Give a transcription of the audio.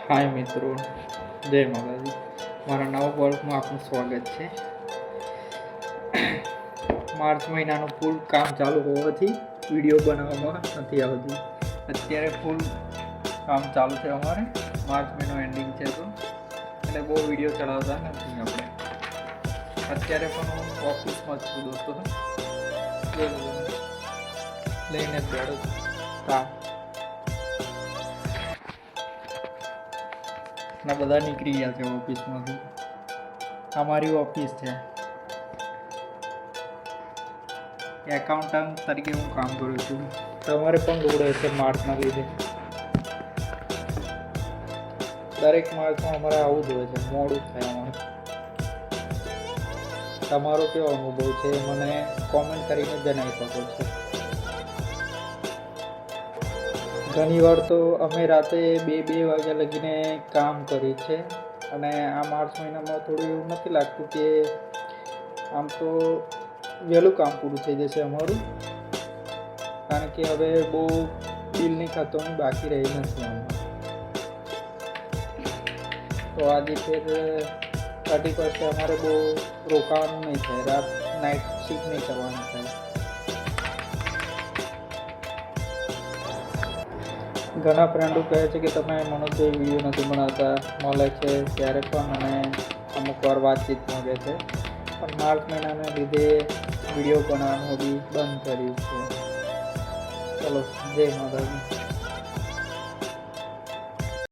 હાય મિત્રો, જય માતાજી. મારા નવા બ્લોગમાં આપનું સ્વાગત છે. માર્ચ મહિનાનું ફૂલ કામ ચાલુ હોવાથી વિડીયો બનાવવામાં નથી આવતી. અત્યારે ફૂલ કામ ચાલુ છે અમારે. માર્ચ મહિનો એન્ડિંગ છે તો એટલે બહુ વિડીયો ચડાવતા નથી આપણે. અત્યારે પણ હું ઓફિસમાં જ છું દોસ્તો, લઈને જ બેઠો છું કામ. ને બધા નીકળી ગયા છે ઓફિસમાંથી. અમારી ઓફિસ છે. એકાઉન્ટન્ટ તરીકે હું કામ કરું છું. તમારે પણ લોડ હશે માર્ચના લીધે. દરેક માર્ચમાં અમારે આવું જ હોય છે, મોડું થાય અમારે. તમારો કેવો અનુભવ છે મને કોમેન્ટ કરીને જણાવી શકો છો. ઘણી વાર તો અમે રાતે 2 વાગ્યા લગીને કામ કરી છે. અને આ માર્ચ મહિનામાં થોડું એવું નથી લાગતું કે આમ તો વહેલું કામ પૂરું થઈ જશે અમારું, કારણ કે હવે બહુ બિલની ખતોની બાકી રહી નથી આમાં. તો આજે ફેર 30% અમારે બહુ રોકાવાનું નહીં થાય, રાત નાઇટ શિફ્ટ નહીં કરવાનું થાય. ઘણા ફ્રેન્ડો કહે છે કે તમે મનોજભાઈ વિડીયો નથી બનાવતા, મળે છે ત્યારે પણ, અને અમુક વાર વાતચીત માગે છે. પણ માર્ચ મહિનાને લીધે વિડીયો બનાવવાનું બી બંધ કર્યું છે. ચલો, જય માતાજી.